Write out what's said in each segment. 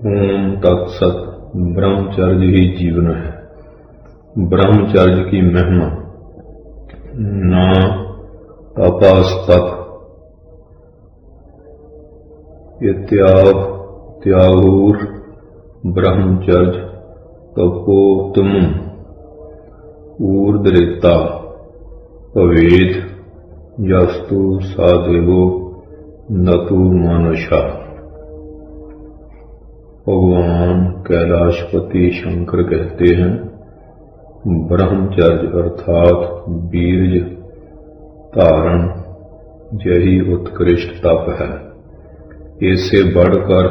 ओम तत्सत। ब्रह्मचर्य ही जीवन है। ब्रह्मचर्य की महिमा न तपस्तप त्यागुर ब्रह्मचर्य तपोत्तमम् ऊर्ध्वरेता पवेद यस्तु सादेवो नतु मानुषा। भगवान कैलाशपति शंकर कहते हैं, ब्रह्मचर्य अर्थात वीर्य धारण यही उत्कृष्ट तप है। इससे बढ़कर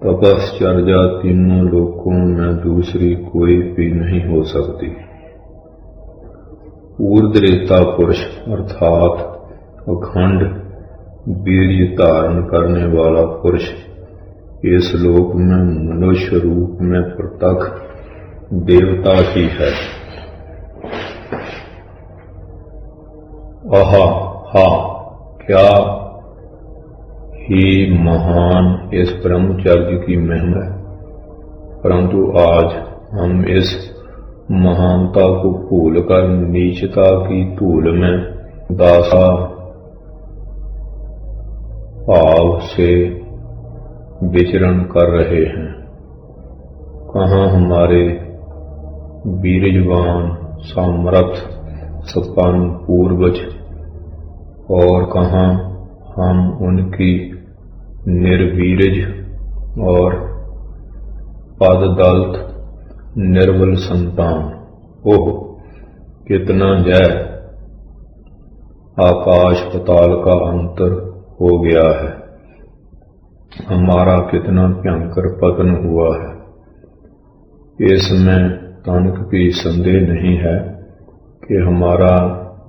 तपश्चर्या तीनों लोकों में दूसरी कोई भी नहीं हो सकती। ऊर्ध्वरेता पुरुष अर्थात अखंड वीर्य धारण करने वाला पुरुष इस लोक में मनुष्य रूप में प्रत्यक्ष देवता ही है। आहा हा, क्या ही महान इस ब्रह्मचर्य की महिमा है। परंतु आज हम इस महानता को भूलकर नीचता की धूल में दासा भाव से विचरण कर रहे हैं। कहाँ हमारे वीरजवान सामर्थ संपन्न पूर्वज और कहाँ हम उनकी निर्वीरज और पददलित निर्बल संतान। ओह, कितना जय आकाश पताल का अंतर हो गया है। हमारा कितना भयंकर पतन हुआ है। इसमें तनिक भी संदेह नहीं है कि हमारा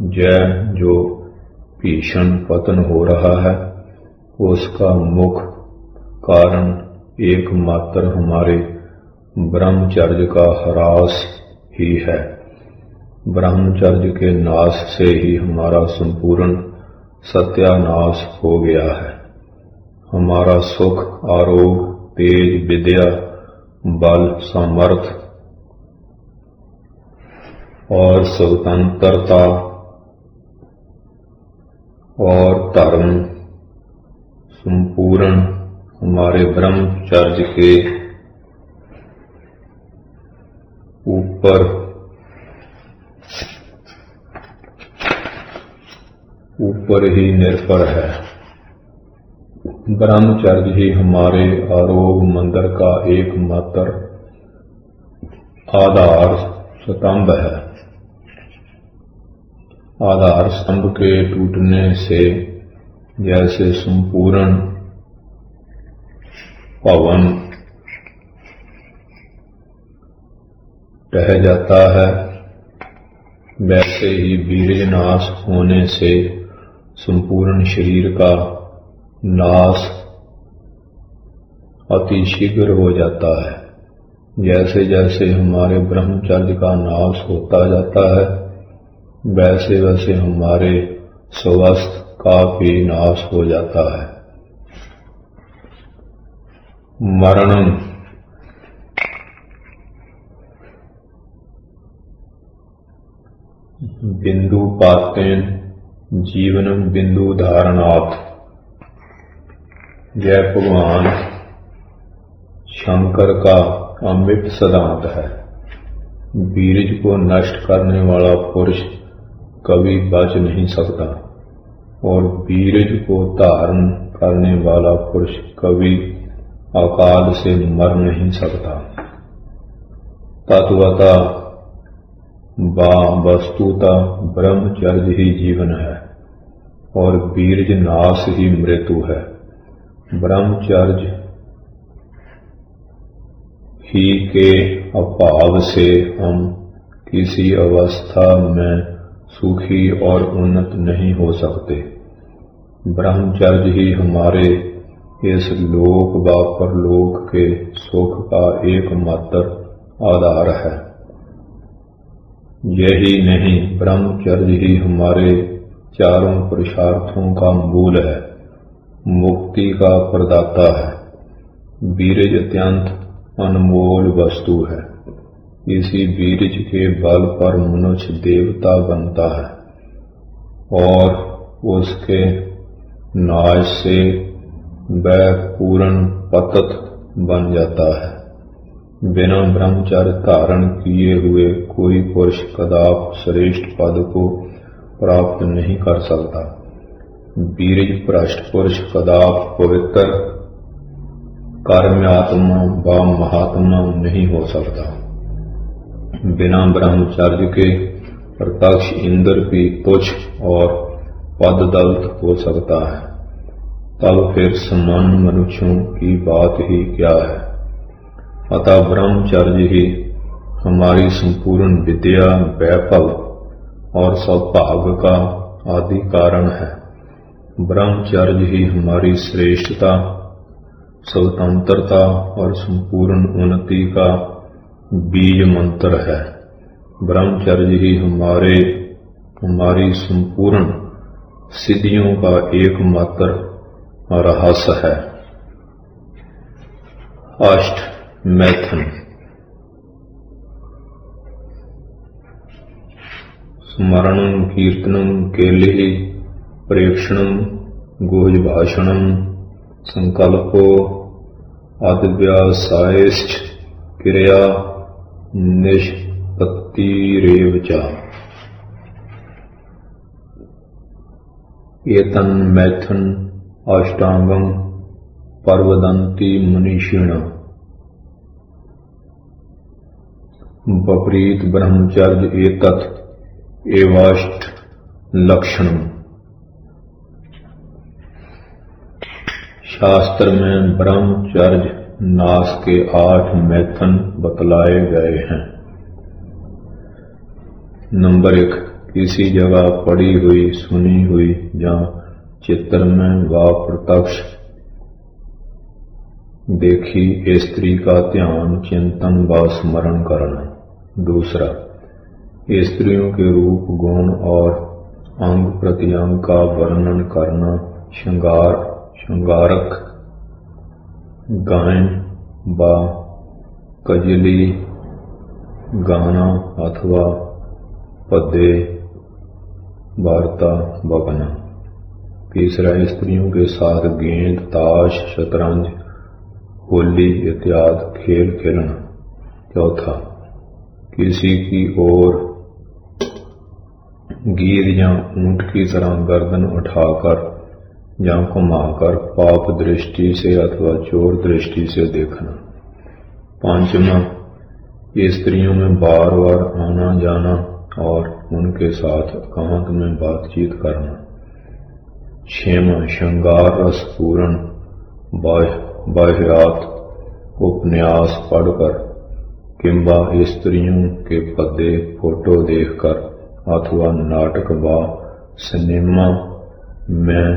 जय जो भीषण पतन हो रहा है उसका मुख्य कारण एकमात्र हमारे ब्रह्मचर्य का ह्रास ही है। ब्रह्मचर्य के नाश से ही हमारा संपूर्ण सत्यानाश हो गया है। हमारा सुख, आरोग्य, तेज, विद्या, बल, सामर्थ्य और स्वतंत्रता और धर्म संपूर्ण हमारे ब्रह्मचर्य के ऊपर ही निर्भर है। ब्रह्मचर्य ही हमारे आरोग्य मंदिर का एकमात्र आधार स्तंभ है। आधार स्तंभ के टूटने से जैसे संपूर्ण भवन ढह जाता है, वैसे ही वीर्यनाश होने से संपूर्ण शरीर का नाश अति शीघ्र हो जाता है। जैसे जैसे हमारे ब्रह्मचर्य का नाश होता जाता है वैसे वैसे हमारे स्वास्थ्य का भी नाश हो जाता है। मरणम बिंदु पातेन जीवनम बिंदु धारणात्। यह भगवान शंकर का अमृत सिद्धांत है। वीर्य को नष्ट करने वाला पुरुष कभी बच नहीं सकता और वीर्य को धारण करने वाला पुरुष कभी अकाल से मर नहीं सकता। तत्वतः वस्तुतः ब्रह्मचर्य ही जीवन है और वीर्य नाश ही मृत्यु है। ब्रह्मचर्य ही के अभाव से हम किसी अवस्था में सुखी और उन्नत नहीं हो सकते। ब्रह्मचर्य ही हमारे इस लोक व परलोक के सुख का एकमात्र आधार है। यही नहीं, ब्रह्मचर्य ही हमारे चारों पुरुषार्थों का मूल है, मुक्ति का प्रदाता है। बीरज अत्यंत अनमोल वस्तु है। इसी बीरज के बल पर मनुष्य देवता बनता है और उसके नाश से वह पूर्ण पतित बन जाता है। बिना ब्रह्मचर्य धारण किए हुए कोई पुरुष कदापि श्रेष्ठ पद को प्राप्त नहीं कर सकता। बीरज भ्रष्ट पुरुष कदापि पवित्र कर्मात्मा व महात्मा नहीं हो सकता। बिना ब्रह्मचर्य के प्रत्यक्ष इंद्र भी तुच्छ और पद दलित हो सकता है। तब फिर सामान्य मनुष्यों की बात ही क्या है। अतः ब्रह्मचर्य ही हमारी संपूर्ण विद्या, वैभव और सौभाग्य का आदि कारण है। ब्रह्मचर्य ही हमारी श्रेष्ठता, स्वतंत्रता और संपूर्ण उन्नति का बीज मंत्र है। ब्रह्मचर्य ही हमारी संपूर्ण सिद्धियों का एकमात्र रहस्य है। अष्ट मैथुन। स्मरणं कीर्तनं केलिः प्रेक्षणं गुह्यभाषणं संकल्पो अध्यवसायश्च क्रिया निष्पत्तिरेव च। एतन्मैथुन अष्टांगं प्रवदन्ति मनीषिणः। विपरीत ब्रह्मचर्य एतत् एवाष्ट लक्षणम्। शास्त्र में ब्रह्मचर्य नाश के 8 मैथुन बतलाए गए हैं। नंबर 1, किसी जगह पढ़ी हुई, सुनी हुई या चित्र में व प्रत्यक्ष देखी स्त्री का ध्यान, चिंतन व स्मरण करना। दूसरा, स्त्रियों के रूप, गुण और अंग प्रत्यंग का वर्णन करना, श्रृंगारक गायन व कजली गाना अथवा पद्य वार्ता बकना। तीसरा, स्त्रियों के साथ गेंद, ताश, शतरंज, होली इत्यादि खेल खेलना। चौथा, किसी की ओर गीध या ऊंट की तरह गर्दन उठाकर या घुमाकर पाप दृष्टि से अथवा चोर दृष्टि से देखना। पांचवा, स्त्रियों में बार बार आना जाना और उनके साथ एकांत में बातचीत करना। छठवां, श्रृंगार रस पूर्ण बाह्यात उपन्यास पढ़कर किंबा स्त्रियों के पद्य, फोटो देखकर अथवा नाटक व सिनेमा में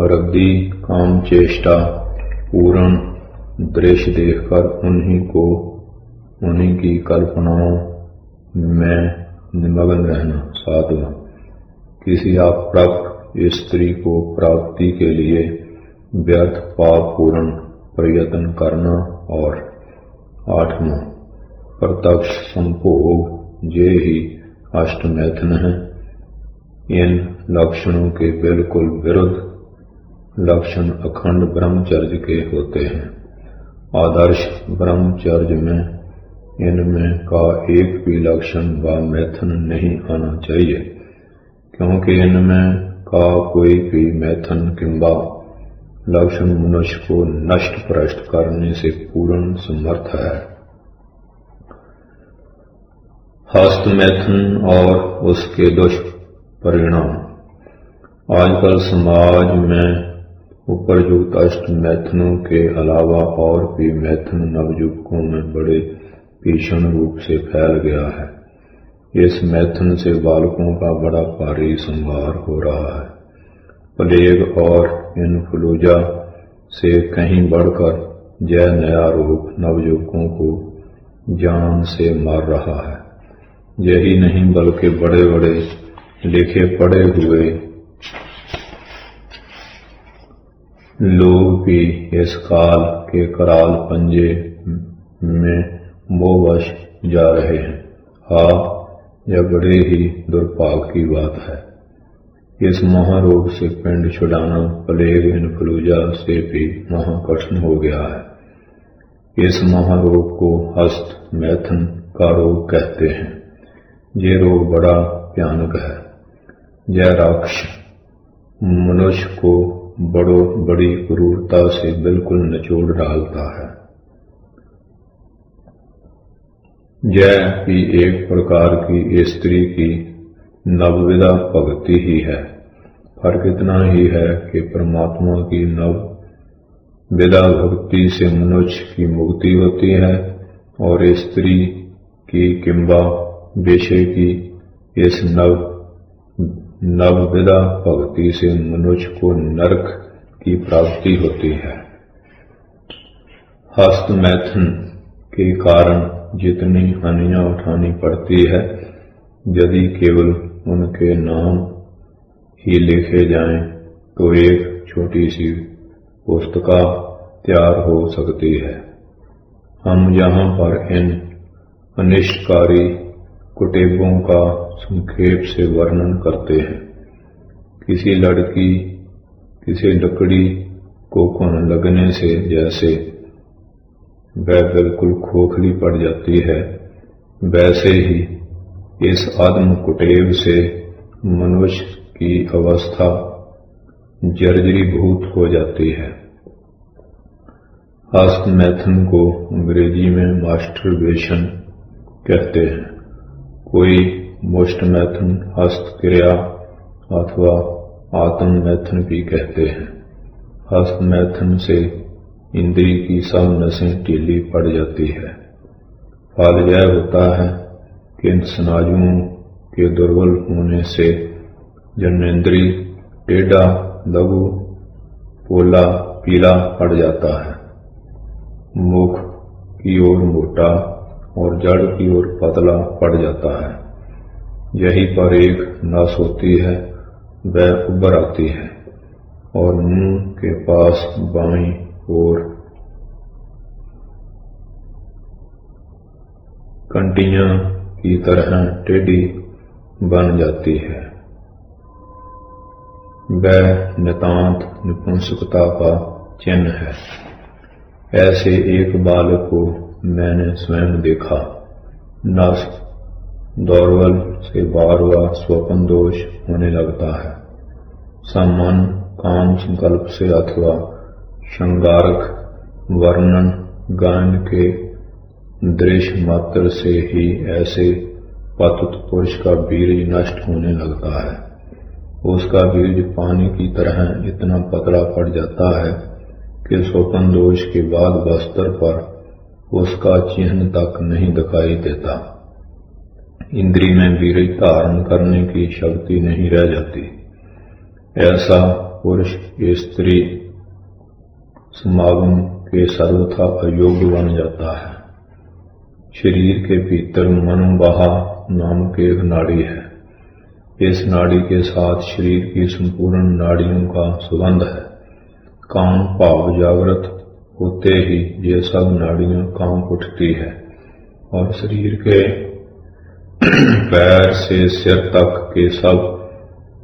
रद्दी काम चेष्टा पूर्ण दृश्य देखकर उन्हीं की कल्पनाओं में निमग्न रहना। सातवां, किसी अप्राप्त स्त्री को प्राप्ति के लिए व्यर्थ पाप पूर्ण प्रयत्न करना। और आठवां, प्रत्यक्ष संभोग। ये ही अष्ट मैथुन हैं। इन लक्षणों के बिल्कुल विरुद्ध लक्षण अखंड ब्रह्मचर्य के होते हैं। आदर्श ब्रह्मचर्य में इनमें का एक भी लक्षण व मैथुन नहीं आना चाहिए, क्योंकि इनमें का कोई भी मैथुन किंबा लक्षण मनुष्य को नष्ट भ्रष्ट करने से पूर्ण समर्थ है। हस्त मैथुन और उसके दुष्परिणाम। आजकल समाज में उपरयुक्त अष्ट मैथुनों के अलावा और भी मैथुन नवयुवकों में बड़े भीषण रूप से फैल गया है। इस मैथुन से बालकों का बड़ा भारी संहार हो रहा है। प्लेग और इन्फ्लूएंजा से कहीं बढ़कर यह नया रोग नवयुवकों को जान से मार रहा है। यही नहीं बल्कि बड़े बड़े लिखे पढ़े हुए लोग भी इस काल के कराल पंजे में मोहवश जा रहे हैं। हाँ, यह बड़े ही दुर्भाग्य की बात है। इस महारोग से पिंड छुड़ाना प्लेग इन्फ्लूएंजा से भी महाकठिन हो गया है। इस महारोग को हस्त मैथुन का रोग कहते हैं। ये रोग बड़ा भयानक है। यह राक्षस मनुष्य को बड़ी क्रूरता से बिल्कुल निचोड़ डालता है। यह भी एक प्रकार की स्त्री की नवविदा भक्ति ही है। फर्क इतना ही है कि परमात्मा की नवविदा भक्ति से मनुष्य की मुक्ति होती है और स्त्री की किंबा विषय की इस नवविदा भक्ति से मनुष्य को नरक की प्राप्ति होती है। हस्त मैथुन के कारण जितनी हानियां उठानी पड़ती है, यदि केवल उनके नाम ही लिखे जाएं तो एक छोटी सी पुस्तिका तैयार हो सकती है। हम यहाँ पर इन अनिष्टकारी कुटेबों का संक्षेप से वर्णन करते हैं। किसी लड़की किसी लकड़ी को घुन लगने से जैसे वह बिल्कुल खोखली पड़ जाती है, वैसे ही इस आदम कुटेब से मनुष्य की अवस्था जर्जरीभूत हो जाती है। हस्त मैथुन को अंग्रेजी में मास्टरबेशन कहते हैं। कोई मुष्ट मैथुन, हस्त क्रिया अथवा आत्म मैथुन भी कहते हैं। हस्त मैथुन से इंद्रिय की सब नसें ढीली पड़ जाती है। फल यह होता है कि इन स्नायुओं के दुर्बल होने से जन्नेन्द्रिय टेढ़ा, लघु, पोला, पीला पड़ जाता है। मुख की ओर मोटा और जड़ की ओर पतला पड़ जाता है। यहीं पर एक नस होती है, वह उभर आती है और मुंह के पास बाईं ओर कंटियां की तरह टेढ़ी बन जाती है। वह नितांत नपुंसकता का चिन्ह है। ऐसे एक बालक को मैंने स्वयं देखा। नस दौर्बल से बार-बार स्वप्न दोष होने लगता है। सामान्य काम संकल्प से अथवा श्रृंगारक वर्णन गायन के दृश्य मात्र से ही ऐसे पतित पुरुष का बीज नष्ट होने लगता है। उसका बीज पानी की तरह इतना पतला पड़ जाता है कि स्वप्न दोष के बाद बस्तर पर उसका चिन्ह तक नहीं दिखाई देता। इंद्रिय में बीज धारण करने की शक्ति नहीं रह जाती। ऐसा पुरुष स्त्री समागम के सर्वथा अयोग्य बन जाता है। शरीर के भीतर मनोबाहा नामक एक नाड़ी है। इस नाड़ी के साथ शरीर की संपूर्ण नाड़ियों का संबंध है। काम भाव जागृत होते ही ये सब नाड़ियां काम उठती है और शरीर के पैर से सिर तक के सब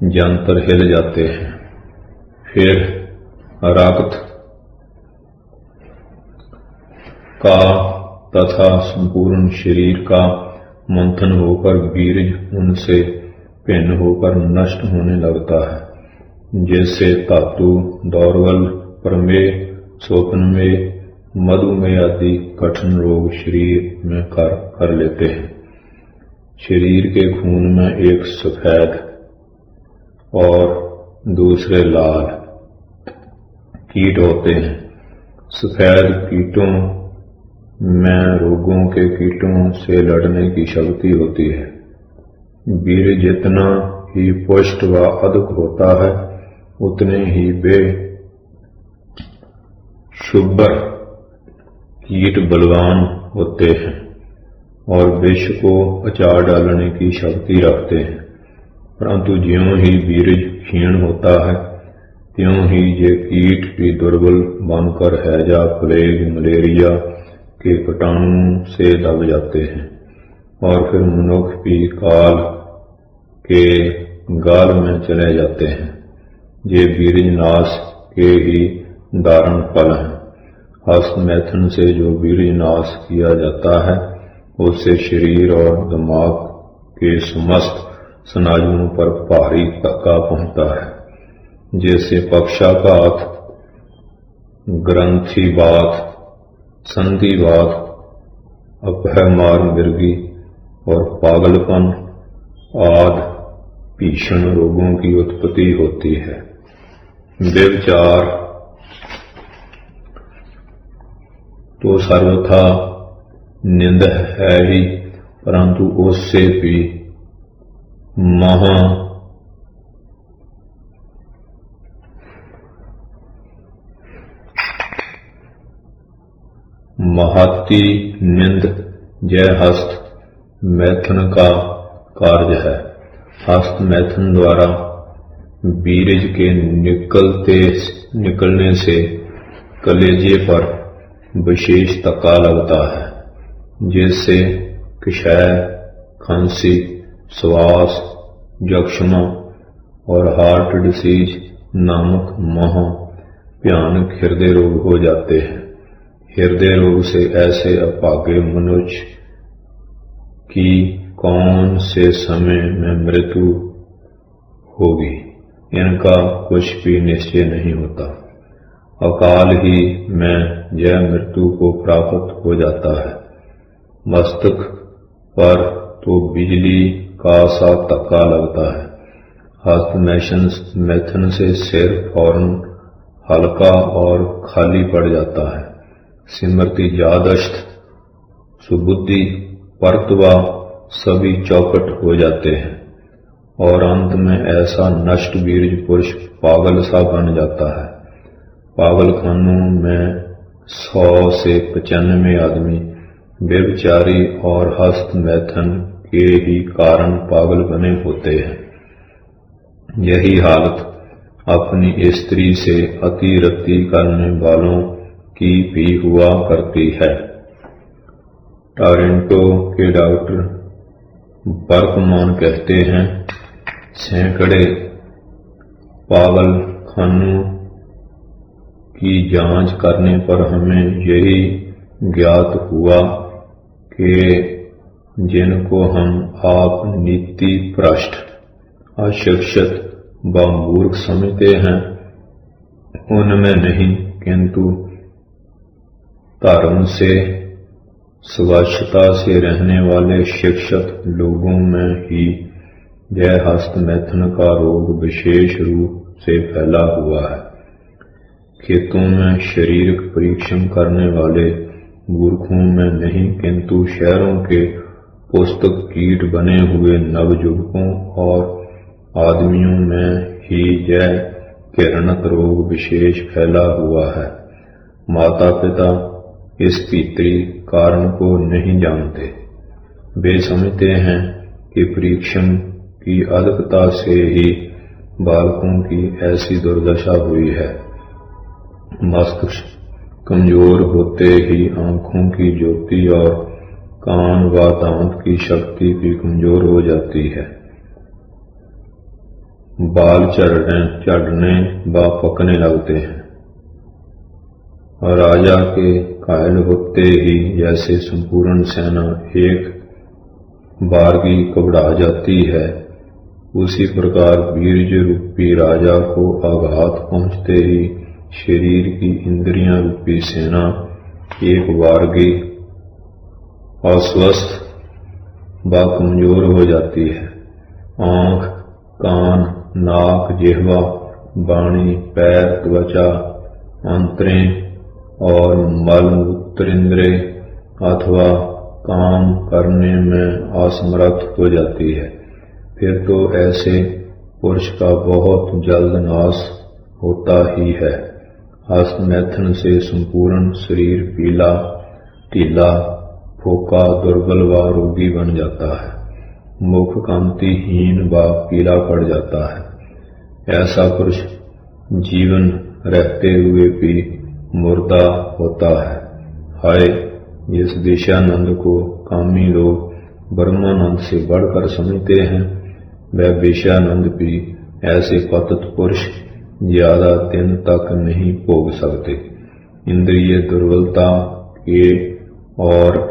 यंत्र हिल जाते हैं। फिर रक्त का तथा संपूर्ण शरीर का मंथन होकर बीज उनसे भिन्न होकर नष्ट होने लगता है। जैसे धातु दौर्बल, प्रमेह, स्वप्न में, मधुमेह आदि कठिन रोग शरीर में कर लेते हैं। शरीर के खून में एक सफेद और दूसरे लाल कीट होते हैं। सफेद कीटों में रोगों के कीटों से लड़ने की शक्ति होती है। वीर जितना ही पुष्ट व अधिक होता है, उतने ही वे शुभ्र कीट बलवान होते हैं। और विष को अचार डालने की शक्ति रखते हैं, परंतु ज्यों ही बीरज क्षीण होता है त्यों ही ये कीट भी दुर्बल बनकर हैजा, प्लेग, मलेरिया के कीटाणु से दब जाते हैं और फिर मनुष्य भी काल के गाल में चले जाते हैं। ये बीरज नाश के ही दारुण फल हैं। हस्त मैथुन से जो बीरज नाश किया जाता है उससे शरीर और दिमाग के समस्त स्नायुओं पर भारी धक्का पहुंचता है, जैसे पक्षाघात, ग्रंथिवात, संधिवात, अपहमार मृगी और पागलपन आदि भीषण रोगों की उत्पत्ति होती है। व्यभिचार तो सर्वथा निंद है ही, परंतु उससे भी महती निंद जय हस्त मैथुन का कार्य है। हस्त मैथुन द्वारा बीरज के निकलने से कलेजे पर विशेष धक्का लगता है, जिससे क्षय, खांसी, श्वास, जक्षमा और हार्ट डिसीज नामक महा भयानक हृदय रोग हो जाते हैं। हृदय रोग से ऐसे अभागे मनुष्य की कौन से समय में मृत्यु होगी, इनका कुछ भी निश्चय नहीं होता। अकाल ही में यह मृत्यु को प्राप्त हो जाता है। मस्तक पर तो बिजली का सा धक्का लगता है। हस्त मैथुन से सिर फौरन हल्का और खाली पड़ जाता है। स्मृति, याददाश्त, सुबुद्धि, परतवा सभी चौपट हो जाते हैं और अंत में ऐसा नष्ट बीरज पुरुष पागल सा बन जाता है। पागलखानों में 100 से 95 आदमी व्यभिचारी और हस्त मैथुन के ही कारण पागल बने होते हैं। यही हालत अपनी स्त्री से अति रति करने वालों की भी हुआ करती है। टोरंटो के डॉक्टर बर्कमैन कहते हैं, सैकड़े पागलखानों की जांच करने पर हमें यही ज्ञात हुआ कि जिनको हम आप नीति भ्रष्ट, अशिक्षित व मूर्ख समझते हैं, उनमें नहीं किंतु धर्म से, स्वच्छता से रहने वाले शिक्षित लोगों में ही यह हस्त मैथुन का रोग विशेष रूप से फैला हुआ है। खेतों में शारीरिक परीक्षण करने वाले मूर्खों में नहीं किंतु शहरों के पुस्तक कीट बने हुए नवयुवकों और आदमियों में ही यह घृणित रोग विशेष फैला हुआ है। माता पिता इस भीतरी कारण को नहीं जानते। वे समझते हैं कि परीक्षण की अधिकता से ही बालकों की ऐसी दुर्दशा हुई है। मस्तिष्क कमजोर होते ही आंखों की ज्योति और कान व दांत की शक्ति भी कमजोर हो जाती है। बाल झड़ने व पकने लगते हैं। राजा के घायल होते ही जैसे संपूर्ण सेना एक बारगी घबरा जाती है, उसी प्रकार बीरज रूपी राजा को आघात पहुंचते ही शरीर की इंद्रियां रूपी सेना एक बारगी अस्वस्थ व कमजोर हो जाती है। आंख, कान, नाक, जिह्वा, वाणी, पैर, त्वचा, आंतरें और मलमूत्र इंद्रिय अथवा काम करने में असमर्थ हो जाती है। फिर तो ऐसे पुरुष का बहुत जल्द नाश होता ही है। हस्त मैथुन से संपूर्ण शरीर पीला, ढीला फोका, दुर्बल व रोगी बन जाता है। मुख कांतिहीन व पीला पड़ जाता है। ऐसा पुरुष जीवन रहते हुए भी मुर्दा होता है। हाय, जिस दिशानंद को कामी लोग ब्रह्मानंद से बढ़कर समझते हैं, वह विषयानंद भी ऐसे पतित पुरुष ज्यादा दिन तक नहीं भोग सकते। इंद्रिय दुर्बलता के और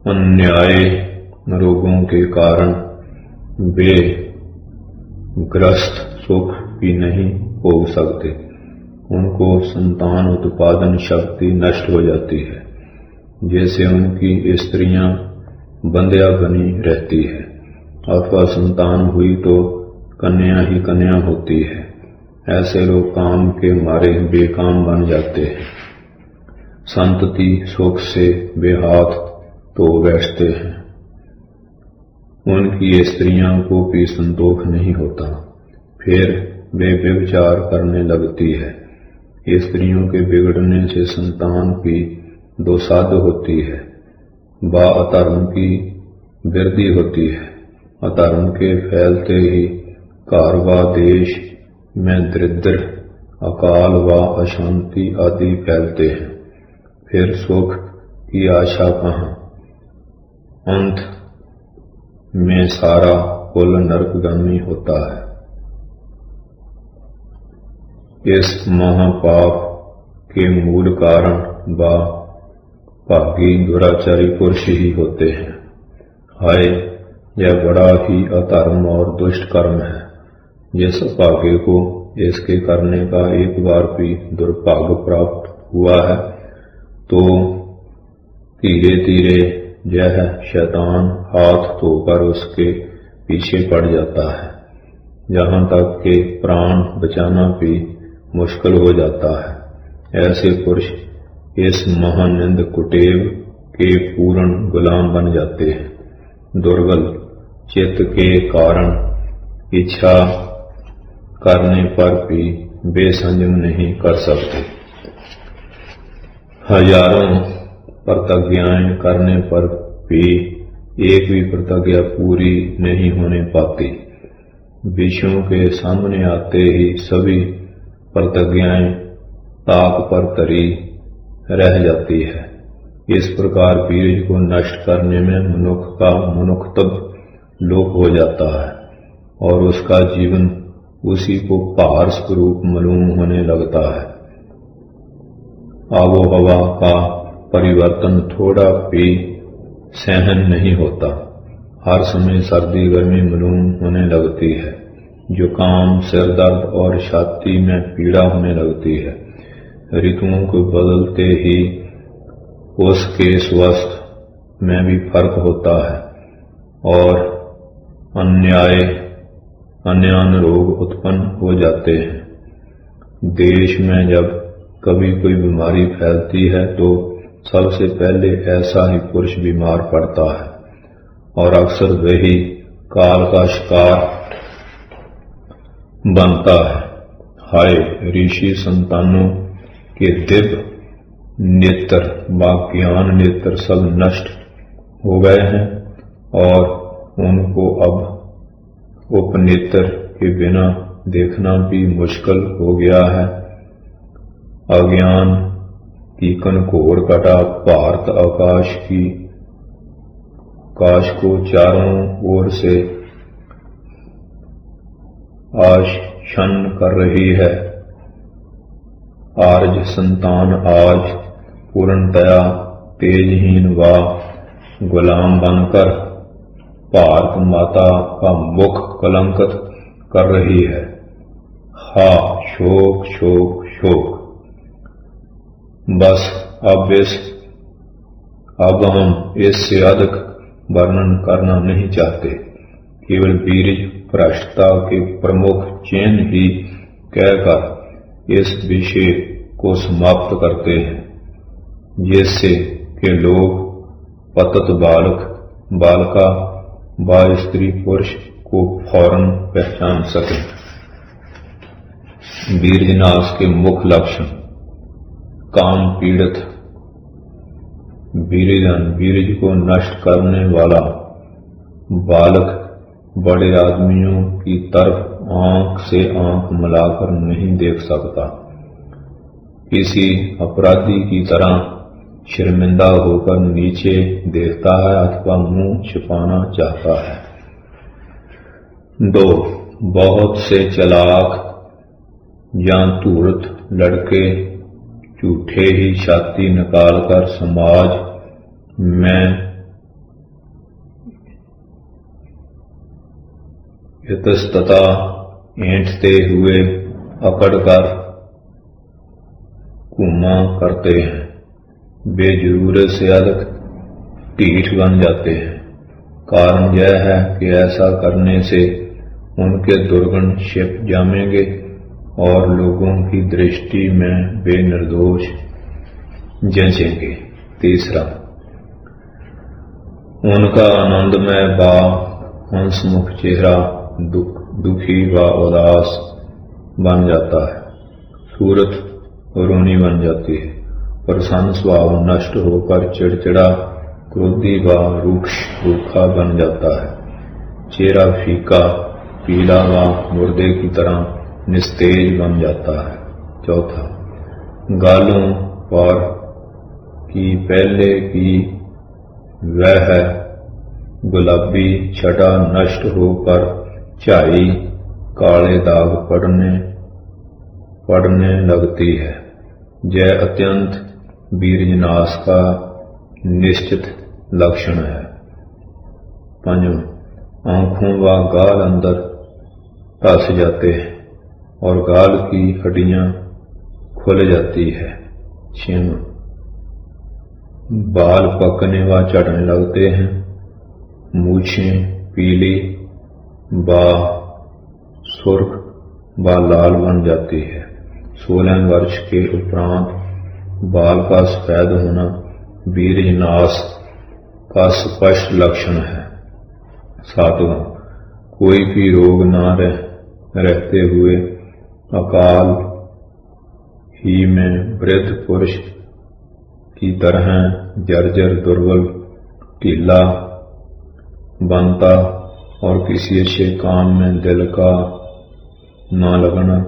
अन्याय रोगों के कारण वे ग्रस्त सुख भी नहीं भोग सकते। उनको संतान उत्पादन शक्ति नष्ट हो जाती है। जैसे उनकी स्त्रियां बंध्या बनी रहती है अथवा संतान हुई तो कन्या ही कन्या होती है, ऐसे लोग काम के मारे बेकाम बन जाते हैं। संतति सुख से वे हाथ तो बैठते हैं। उनकी स्त्रियों को भी संतोष नहीं होता, फिर वे व्यभिचार करने लगती है। स्त्रियों के बिगड़ने से संतान की दोसाध होती है, व अधर्म की वृद्धि होती है। अधर्म के फैलते ही घर व देश में दरिद्र, अकाल व अशांति आदि फैलते हैं। फिर सुख की आशा कहाँ, अंत में सारा कुल नरकगामी होता है। इस महापाप के मूल कारण व भागी दुराचारी पुरुष ही होते हैं। हाय, यह बड़ा ही अधर्म और दुष्ट कर्म है। जिस भाग्य को इसके करने का एक बार भी दुर्भाग्य प्राप्त हुआ है, तो धीरे धीरे यह शैतान हाथ धोकर उसके पीछे पड़ जाता है, जहां तक के प्राण बचाना भी मुश्किल हो जाता है। ऐसे पुरुष इस महानंद कुटेव के पूर्ण गुलाम बन जाते हैं। दुर्बल चित्त के कारण इच्छा करने पर भी वे संयम नहीं कर सकते। हजारों प्रतिज्ञाएं करने पर भी एक भी प्रतिज्ञा पूरी नहीं होने पाती। विषयों के सामने आते ही सभी प्रतिज्ञाएं ताक पर तरी रह जाती है। इस प्रकार बीज को नष्ट करने में मनुष्य का मनुष्यत्व लोप हो जाता है और उसका जीवन उसी को पार स्वरूप मालूम होने लगता है। आबोहवा का परिवर्तन थोड़ा भी सहन नहीं होता। हर समय सर्दी गर्मी मालूम होने लगती है। जुकाम, सिर दर्द और छाती में पीड़ा होने लगती है। ऋतुओं को बदलते ही उसके स्वास्थ्य में भी फर्क होता है और अन्य रोग उत्पन्न हो जाते हैं। देश में जब कभी कोई बीमारी फैलती है तो सबसे पहले ऐसा ही पुरुष बीमार पड़ता है और अक्सर वही काल का शिकार बनता है। हाय, ऋषि संतानों के दिव्य नेत्र व ज्ञान नेत्र सब नष्ट हो गए हैं और उनको अब उपनेत्र के बिना देखना भी मुश्किल हो गया है। अज्ञान की घनघोर घटा भारत आकाश को चारों ओर से आच्छन्न कर रही है। आर्य संतान आज पूर्णतया तेजहीन व गुलाम बनकर भारत माता का मुख कलंकित कर रही है। हा, शोक शोक शोक। बस अब हम इससे अधिक वर्णन करना नहीं चाहते। केवल बीज भ्रष्टता के प्रमुख चिन्ह ही कहकर इस विषय को समाप्त करते हैं, जिससे कि लोग पतित बालक बालिका व स्त्री पुरुष को फौरन पहचान सकें। बीरजनाश के मुख्य लक्षण: काम पीड़ित बीरजन बीरज को नष्ट करने वाला बालक बड़े आदमियों की तरफ आंख से आंख मिलाकर नहीं देख सकता। किसी अपराधी की तरह शर्मिंदा होकर नीचे देखता है अथवा मुंह छिपाना चाहता है। 2. बहुत से चालाक या धूर्त लड़के झूठे ही छाती निकालकर समाज में इतस्तता ऐंठते हुए अकड़कर घूमा करते हैं। बेजरूरत से अधिक ढीठ बन जाते हैं। कारण यह है कि ऐसा करने से उनके दुर्गुण छिप जामेंगे और लोगों की दृष्टि में बेनिर्दोष जचेंगे। 3. उनका आनंदमय व हंसमुख चेहरा दुखी व उदास बन जाता है। सूरत रोनी बन जाती है। प्रसन्न स्वभाव नष्ट होकर चिड़चिड़ा, क्रोधी व रूखा बन जाता है। चेहरा फीका, पीला व मुर्दे की तरह निस्तेज बन जाता है। 4. गालों पर की पहले की वह गुलाबी छटा नष्ट होकर छाई काले दाग पड़ने लगती है। यह अत्यंत वीरजनाश का निश्चित लक्षण है। 5. आंखों व गाल अंदर धंस जाते हैं और गाल की हड्डियां खुल जाती है। 6. बाल पकने व झड़ने लगते हैं। मूछें पीली व सुर्ख व लाल बन जाती है। 16 वर्ष के उपरांत बाल का सफेद होना वीरजनाश का स्पष्ट लक्षण है। 7. कोई भी रोग न रहते हुए अकाल ही में वृद्ध पुरुष की तरह जर्जर दुर्बल ढीला बनता और किसी अच्छे काम में दिल का न लगना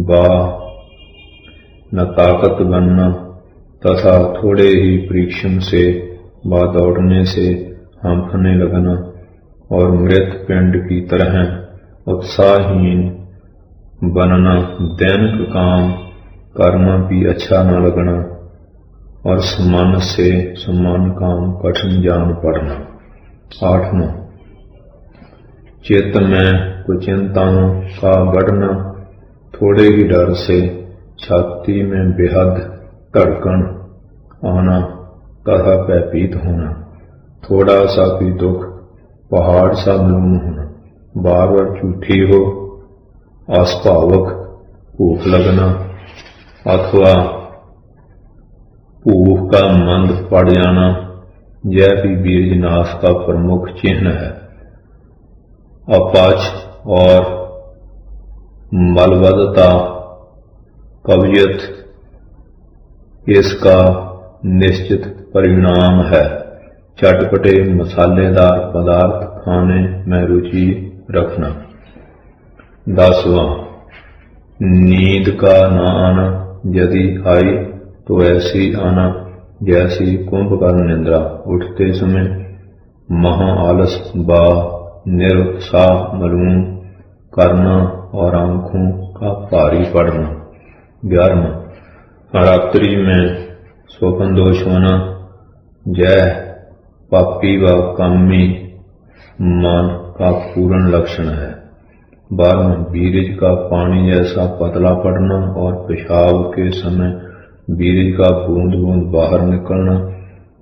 व न ताकत बनना तथा थोड़े ही परिश्रम से व दौड़ने से हांफने लगना और मृत पिंड की तरह उत्साहहीन बनना, दैनिक काम करना भी अच्छा न लगना और समान से समान काम कठिन जान पड़ना। 8. चित्त में कुचिंताओं का बढ़ना, थोड़े ही डर से छाती में बेहद धड़कन आना तथा भयभीत होना, थोड़ा सा भी दुख पहाड़ सा मालूम होना, बार बार झूठी हो अस्वाभाविक भूख लगना अथवा भूख का मंद पड़ जाना, यह भी वीरजनाश का प्रमुख चिन्ह है। अपच और मलबद्धता, कब्जियत इसका निश्चित परिणाम है। चटपटे मसालेदार पदार्थ खाने में रुचि रखना। 10. नींद का न आना, यदि आई तो ऐसी आना जैसी कुंभकर्ण निद्रा, उठते समय महा आलस व निरुत्साह मालूम करना और आंखों का भारी पड़ना। 11. रात्रि में स्वप्न दोष होना, यह पापी व कामी मन का पूर्ण लक्षण है। 12. बीरज का पानी जैसा पतला पड़ना और पेशाब के समय बीरज का बूंद बूंद बाहर निकलना,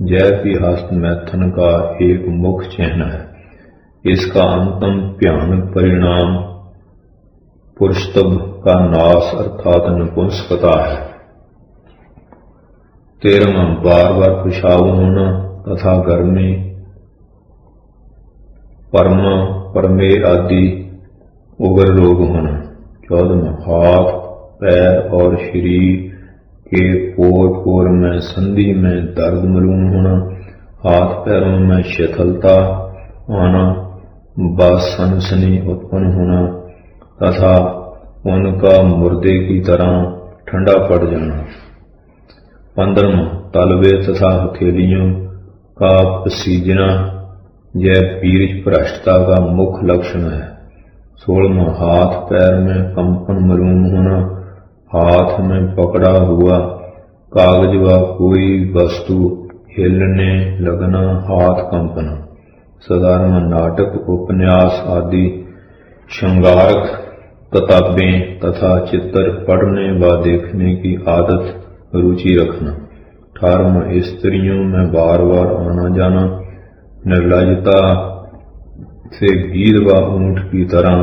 यह भी हस्त मैथुन का एक मुख्य चिन्ह है। इसका अंतिम भयानक परिणाम पुरुषत्व का नाश अर्थात नपुंसकता है। 13. बार बार पेशाब होना तथा गर्मी, परमा, प्रमेह आदि उग्र रोग होना। 14. हाथ, पैर और शरीर के पोर पोर में संधि में दर्द मालूम होना, हाथ पैरों में शिथिलता आना, बस सनसनी उत्पन्न होना तथा उनका मुर्दे की तरह ठंडा पड़ जाना। 15वां तलवे तथा हथेलियों का पसीजना यह बीज भ्रष्टता का मुख्य लक्षण है। 16वां हाथ पैर में कंपन मालूम होना, हाथ में पकड़ा हुआ कागज व कोई वस्तु हिलने लगना, हाथ कंपना। 17वां नाटक उपन्यास आदि श्रृंगारक किताबें तथा चित्र पढ़ने व देखने की आदत रुचि रखना। 18वां स्त्रियों में बार बार आना जाना, निर्लजता से गीध व ऊंट की तरह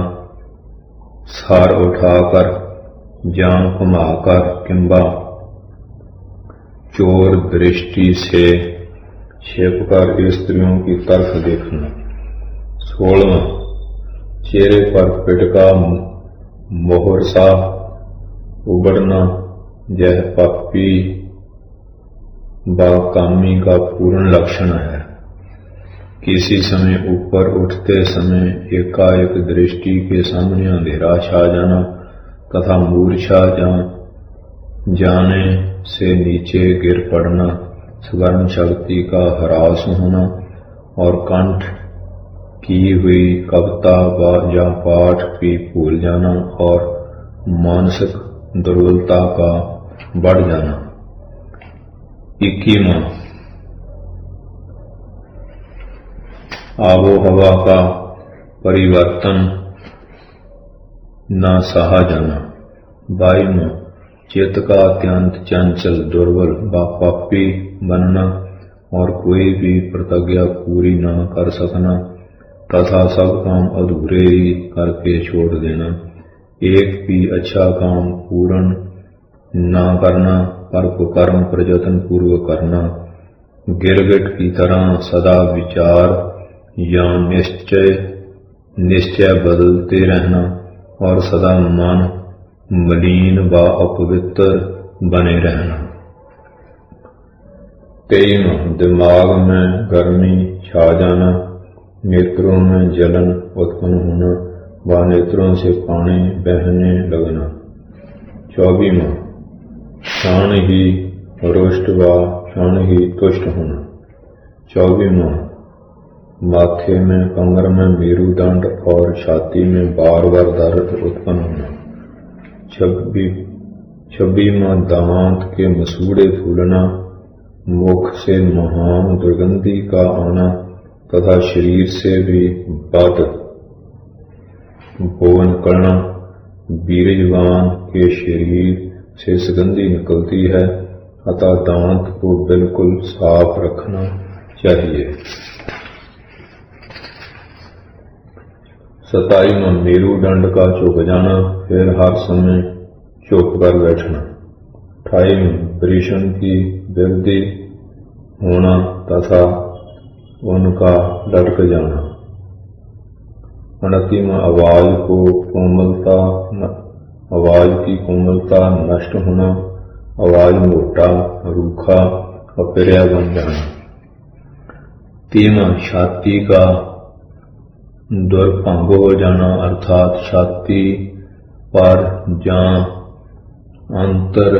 सर उठाकर जान घुमाकर किंबा चोर दृष्टि से छिपकर स्त्रियों की तरफ देखना। 16वां चेहरे पर पिटका मोहर सा उबड़ना, यह पापी व कामी का पूर्ण लक्षण है। किसी समय ऊपर उठते समय एकाएक दृष्टि के सामने अंधेरा छा जाना तथा मूर्छा जाने से नीचे गिर पड़ना, स्मरण शक्ति का ह्रास होना और कंठ की हुई कविता या पाठ भी भूल जाना और मानसिक दुर्बलता का बढ़ जाना। 21वां आबो हवा का परिवर्तन न सहा जाना। 22वां चित्त का अत्यंत चंचल दुर्बल व पापी बनना और कोई भी प्रतिज्ञा पूरी न कर सकना तथा सब काम अधूरे ही करके छोड़ देना। एक भी अच्छा काम पूर्ण न करना पर कुकर्म प्रयत्न पूर्वक करना। गिरगिट की तरह सदा विचार या निश्चय बदलते रहना और सदा मन मलिन व अपवित्र बने रहना। 23वां दिमाग में गर्मी छा जाना, नेत्रों में जलन उत्पन्न होना व नेत्रों से पानी बहने लगना। 24वां क्षण ही रुष्ट व क्षण ही तुष्ट होना। 24वां माथे में, कमर में मेरुदंड और छाती में बार बार दर्द उत्पन्न होना। 26वां दांत के मसूड़े फूलना, मुख से महान दुर्गंधि का आना तथा शरीर से भी बद बो निकलना। बीरजवान के शरीर से सुगंधी निकलती है अतः दांत को बिल्कुल साफ रखना चाहिए। 27वां मेरुदंड का झुक जाना, फिर हर समय चुप कर बैठना। 28वां वृषण की वृद्धि होना तथा उनका लटक जाना। 29वां आवाज की कोमलता नष्ट होना, आवाज मोटा रूखा अप्रिय बन जाना। 30वां छाती का दुर्भंग हो जाना अर्थात छाती पर जहां अंतर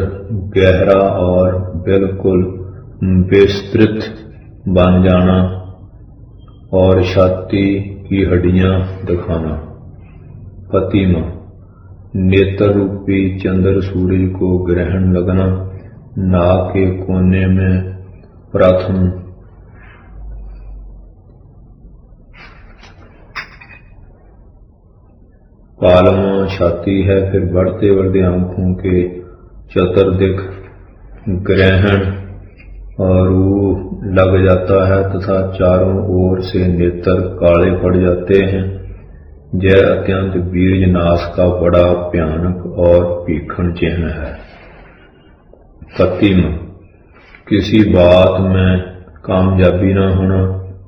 गहरा और बिल्कुल विस्तृत बन जाना और छाती की हड्डियां दिखाना। 31वां नेत्र रूपी चंद्र सूर्य को ग्रहण लगना, नाक के कोने में प्रथम कालमा छाती है, फिर बढ़ते बढ़ते आंखों के चतुर्दिक ग्रहण और लग जाता है तथा चारों ओर से नेत्र काले पड़ जाते हैं। यह अत्यंत वीर्यनाश का बड़ा भयानक और भीषण चिन्ह है। 31वां किसी बात में कामयाबी न होना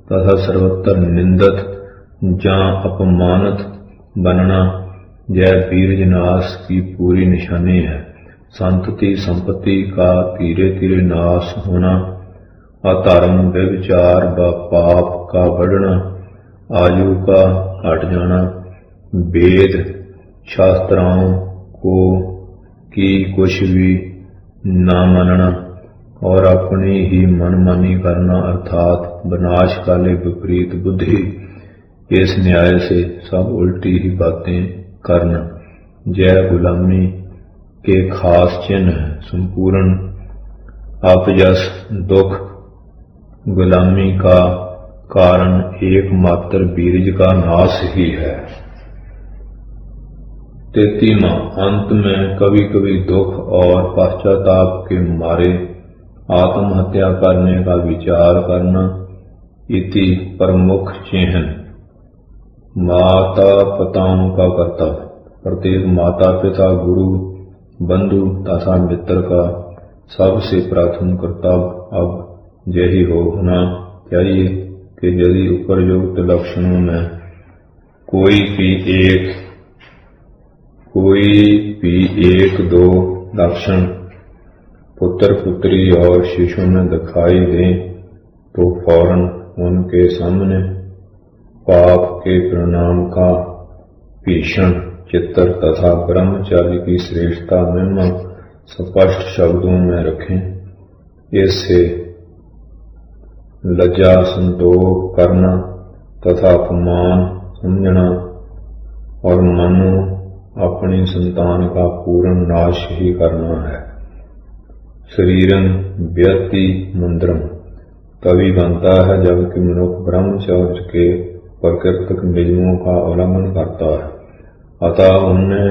तथा सर्वत्र निंदित या अपमानित बनना, यह वीर्यनाश की पूरी निशानी है। संतति संपत्ति का धीरे धीरे नाश होना, अधर्म व्यभिचार व पाप का बढ़ना, आयु का घट जाना, वेद शास्त्रों को की कुछ भी न मानना और अपनी ही मनमानी करना अर्थात विनाशकाले विपरीत बुद्धि, इस न्याय से सब उल्टी ही बातें करना, जय गुलामी के खास चिन्ह है। संपूर्ण अपयश दुख गुलामी का कारण एकमात्र बीरज का नाश ही है। 33वां अंत में कभी कभी दुख और पश्चाताप के मारे आत्महत्या करने का विचार करना इति प्रमुख चिन्ह। माता पिताओं का कर्तव्य। प्रत्येक माता पिता गुरु बंधु तथा मित्र का सबसे प्रथम कर्तव्य अब यही होना चाहिए कि यदि उपयुक्त लक्षणों में कोई भी एक दो लक्षण पुत्र पुत्री और शिशु में दिखाई दें तो फौरन उनके सामने पाप के परिणाम का भीषण चित्र तथा ब्रह्मचर्य की श्रेष्ठता में स्पष्ट शब्दों में रखें। इससे लज्जा संतोष करना तथा अपमान समझना और मनो अपनी संतान का पूर्ण नाश ही करना है। शरीरं व्यति मंद्रम तभी बनता है जबकि मनुष्य ब्रह्मचर्य के प्राकृतिक नियमों का उल्लंघन करता है। अतः उन्हें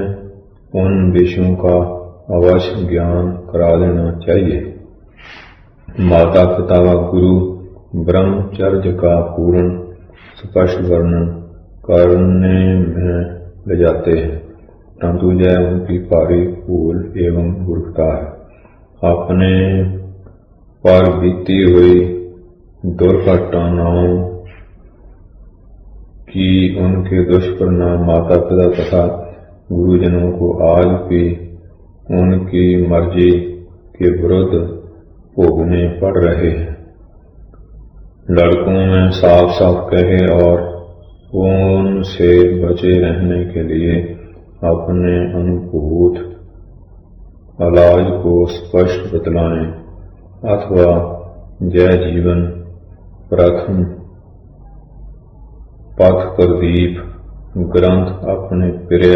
उन विषयों का अवश्य ज्ञान करा देना चाहिए। माता पिता व गुरु ब्रह्मचर्य का पूर्ण स्पष्ट वर्णन करने में ले जाते हैं, परंतु यह उनकी भारी भूल एवं मूर्खता है। अपने पर बीती हुई दुर्घटनाओं की उनके दुष्परिणाम माता पिता तथा गुरुजनों को आज भी उनकी मर्जी के विरुद्ध भोगने पड़ रहे हैं। लड़कों में साफ साफ कहे और उनसे बचे रहने के लिए अपने अनुभूत इलाज को स्पष्ट बतलाएं अथवा जय जीवन प्रथम पथ प्रदीप ग्रंथ अपने प्रिय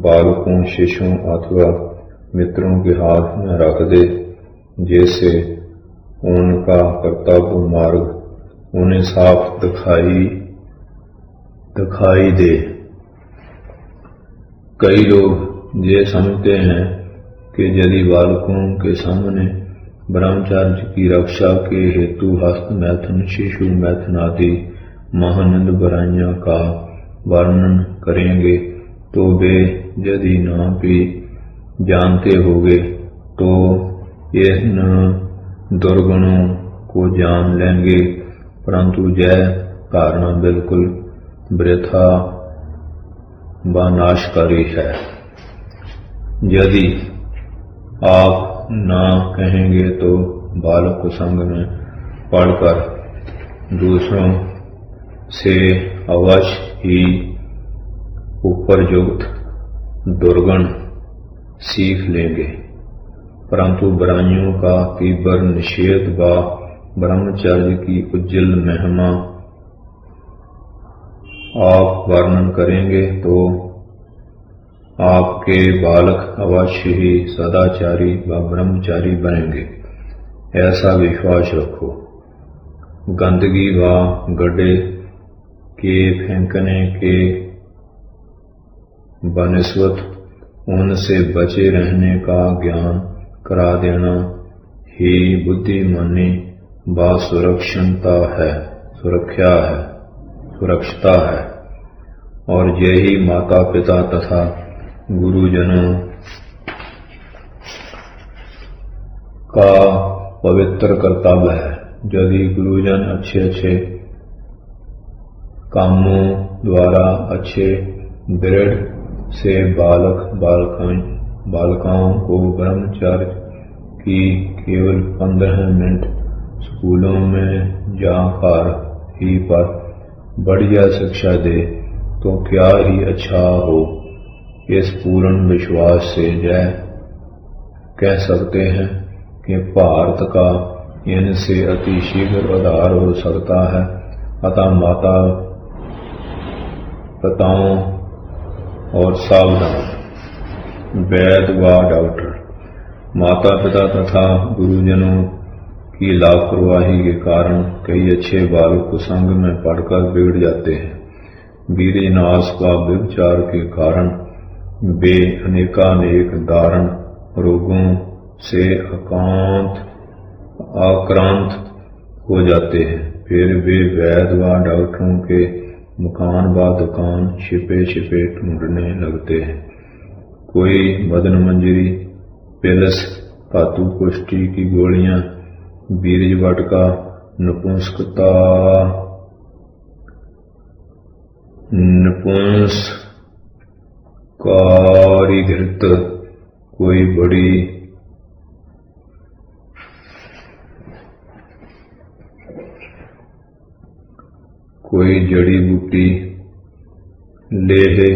बालकों शिशुओं अथवा मित्रों के हाथ में रख दे, जैसे उनका कर्तव्य मार्ग उन्हें साफ दिखाई दे। कई लोग ये समझते हैं कि यदि बालकों के सामने ब्रह्मचर्य की रक्षा के हेतु हस्त मैथुन शिशु मैथुन आदि महानंद बुराइयों का वर्णन करेंगे तो वे यदि न भी जानते होंगे तो इन दुर्गुणों को जान लेंगे, परंतु यह धारणा बिल्कुल वृथा व नाशकारी है। यदि आप न कहेंगे तो बालक संग में पढ़कर दूसरों से अवश्य ही उपरयुक्त दुर्गुण सीख लेंगे, परंतु बुराइयों का तीव्र निषेध व ब्रह्मचर्य की उज्जवल महिमा आप वर्णन करेंगे तो आपके बालक अवश्य ही सदाचारी व ब्रह्मचारी बनेंगे, ऐसा विश्वास रखो। गंदगी व गड्ढे के फेंकने के बनिस्बत उनसे बचे रहने का ज्ञान करा देना ही बुद्धिमानी व सुरक्षता है और यही माता पिता तथा गुरुजनों का पवित्र कर्तव्य है। यदि गुरुजन अच्छे कामों द्वारा अच्छे दृढ़ से बालक बालिकाएं बालिकाओं को ब्रह्मचर्य की केवल 15 मिनट स्कूलों में जाकर ही पर बढ़िया शिक्षा दे तो क्या ही अच्छा हो। इस पूर्ण विश्वास से यह कह सकते हैं कि भारत का इनसे अति शीघ्र उद्धार हो सकता है। अतः माता पिताओं और सावधान, वैद्य व डॉक्टर। माता पिता तथा गुरुजनों की लापरवाही के कारण कई अच्छे बालक कुसंग में पड़कर बिगड़ जाते हैं। वीर्यनाश व व्यभिचार के कारण वे अनेकानेक दारुण रोगों से आक्रांत हो जाते हैं। फिर वे वैद्य व डॉक्टरों के मकान व दुकान छिपे छिपे ढूंढने लगते हैं। कोई मदन मंजरी पिल्स, धातु पुष्टि की गोलियां, बीरज वटका, नपुंसकारिघृत, कोई जड़ी बूटी लेहे,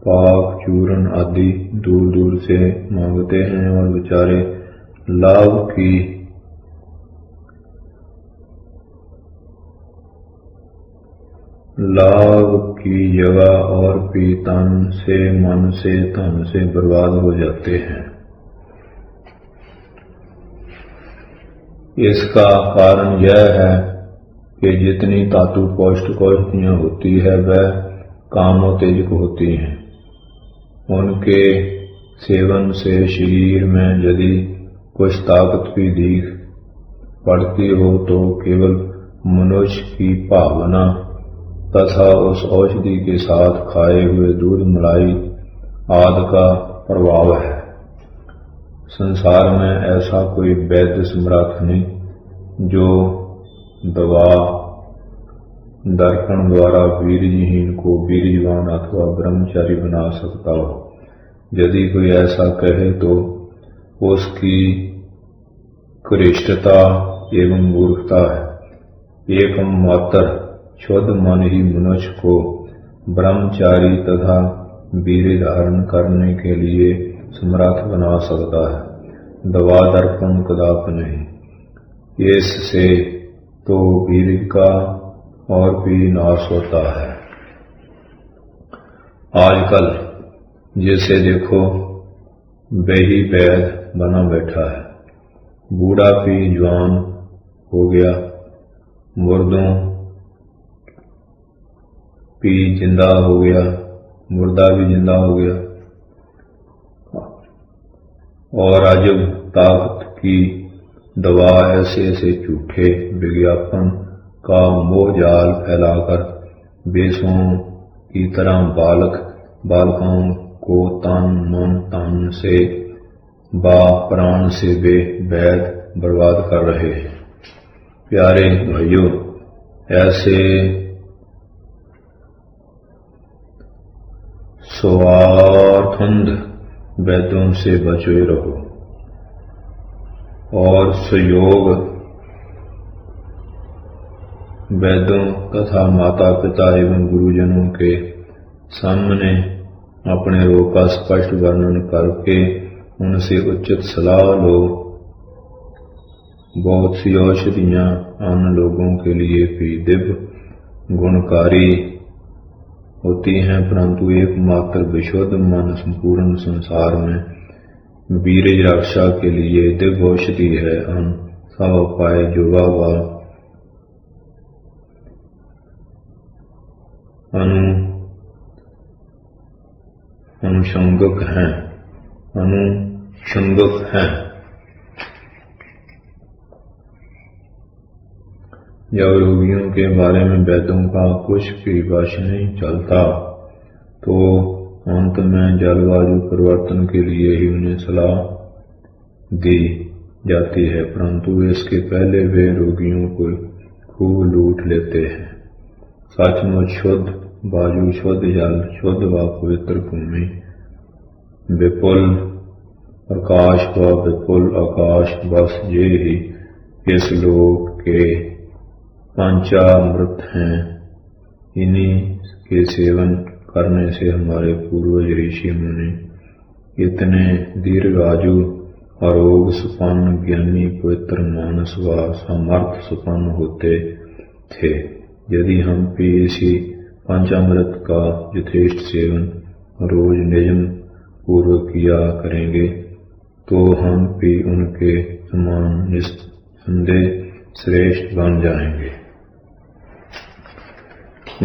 पाक चूर्ण आदि दूर दूर से मांगते हैं और बेचारे लाभ की जगह और भी तन से मन से धन से बर्बाद हो जाते हैं। इसका कारण यह है कि जितनी धातु पौष्टिक औषधियां होती है वह कामोत्तेजक होती हैं। उनके सेवन से शरीर में यदि कुछ ताकत भी दिख पड़ती हो तो केवल मनुष्य की भावना तथा उस औषधि के साथ खाए हुए दूध मलाई आदि का प्रभाव है। संसार में ऐसा कोई वैद्य समर्थ नहीं जो दवा दर्पण द्वारा वीर्यहीन को वीर्यवान अथवा ब्रह्मचारी बना सकता हो। यदि कोई ऐसा कहे तो उसकी कृष्टता एवं मूर्खता है। एकमात्र शुद्ध मन ही मनुष्य को ब्रह्मचारी तथा वीर्य धारण करने के लिए समर्थ बना सकता है, दवा दर्पण कदापि नहीं। इससे तो वीर्य का और भी नाश होता है। आजकल जिसे देखो वही वैद्य बना बैठा है। बूढ़ा भी जवान हो गया, मुर्दों भी जिंदा हो गया, मुर्दा भी जिंदा हो गया, और अजब ताकत की दवा ऐसे ऐसे झूठे विज्ञापन का मोह जाल फैलाकर बेसों की तरह बालकों को तन मन तन से व प्राण से वे वैद्य बर्बाद कर रहे हैं। प्यारे भाइयों, ऐसे स्वार्थंध वैद्यों से बचे रहो और सहयोग वैद्यों तथा माता पिता एवं गुरुजनों के सामने अपने रोग का स्पष्ट वर्णन करके उनसे उचित सलाह लो। बहुत सी औषधियां अन्य लोगों के लिए भी दिव्य गुणकारी होती हैं, परंतु एकमात्र विशुद्ध मन संपूर्ण संसार में वीर्य रक्षा के लिए दिव्य औषधि है। हम सब उपाय युवा व अनुशंगक हैं। जब रोगियों के बारे में वैद्यों का कुछ भी वश नहीं चलता तो अंत में जलवायु परिवर्तन के लिए ही उन्हें सलाह दी जाती है, परंतु इसके पहले वे रोगियों को खूब लूट लेते हैं। सचमुच शुद्ध वायु शुद्ध, जल शुद्ध व पवित्र भूमि, विपुल प्रकाश व विपुल आकाश, बस ये ही इस लोक के पंचामृत हैं। इन्हीं के सेवन करने से हमारे पूर्वज ऋषि मुनि इतने दीर्घायु, आरोग्य संपन्न, ज्ञानी, पवित्र, मानस व सामर्थ्य संपन्न होते थे। यदि हम भी इसी पंचामृत का यथेष्ट सेवन रोज नियम पूर्वक किया करेंगे तो हम भी उनके समान निस्संदेह श्रेष्ठ बन जाएंगे।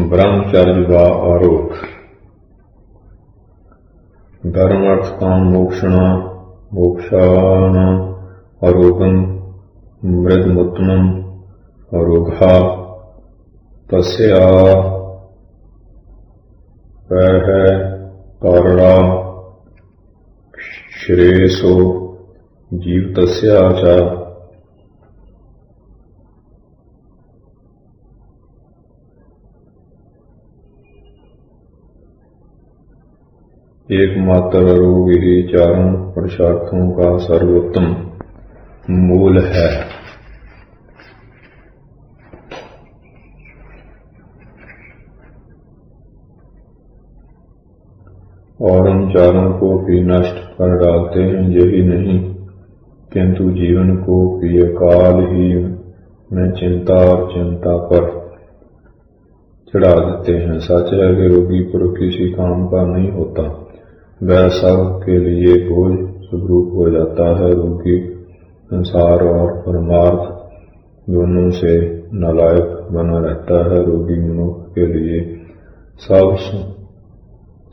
ब्रह्मचर्य व आरोग्य। धर्म अर्थ काम मोक्षाणाम् आरोग्यम मृदमुत्तमम् आरोग्यः तस्या कारणा श्रेयसो जीवितस्य च। एकमात्र आरोग्य ही चारों पुरुषार्थों का सर्वोत्तम मूल है। और उन चारों को भी नष्ट कर डालते हैं। यही नहीं किंतु जीवन को भी अकाल ही में चिंता और चिंता पर चढ़ा देते हैं। सच है कि रोगी पुरुष किसी काम का नहीं होता, वह सब के लिए बोझ स्वरूप हो जाता है। रोगी संसार और परमार्थ दोनों से नालायक बना रहता है। रोगी मनुष्य के लिए सब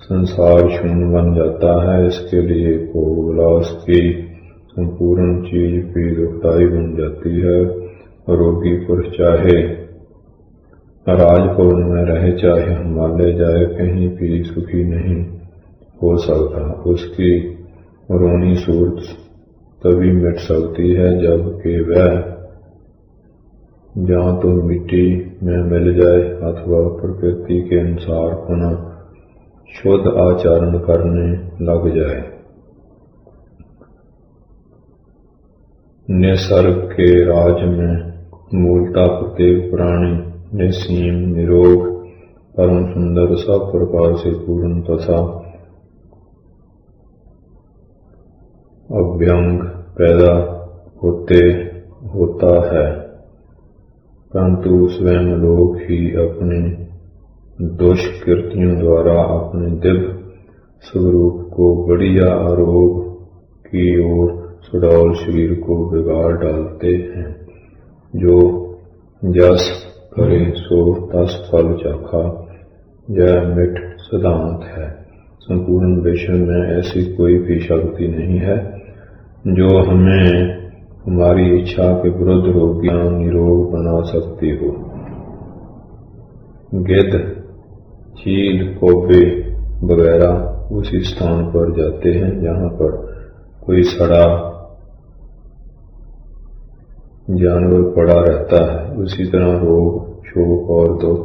संसार शून्य बन जाता है। इसके लिए भोग विलास की संपूर्ण चीज भी दुखदायी बन जाती है। रोगी पुरुष चाहे राजभवन में रहे चाहे हिमालय जाए, कहीं भी सुखी नहीं हो सकता। उसकी रोनी सूरत तभी मिट सकती है जबकि वह जहाँ तो मिट्टी में मिल जाए अथवा प्रकृति के अनुसार पुनः शुद्ध आचरण करने लग जाए। निसर्ग के राज में मूलतः प्रत्येक प्राणी निसीम, निरोग, परम सुंदर, सब प्रकार से पूर्ण तथा अभ्यंग पैदा होता है, परंतु स्वयं लोग ही अपने दुष्कृतियों द्वारा अपने दिव्य स्वरूप को बढ़िया आरोग्य की ओर सुडौल शरीर को बिगाड़ डालते हैं। जो जस करे सो तस फल चाखा, यह मिठ सिद्धांत है। संपूर्ण विश्व में ऐसी कोई भी शक्ति नहीं है जो हमें हमारी इच्छा के विरुद्ध रोगी या निरोग बना सकती हो। गिद्ध, चील, कौवे वगैरह उसी स्थान पर जाते हैं जहाँ पर कोई सड़ा जानवर पड़ा रहता है। उसी तरह रोग, शोक और दुख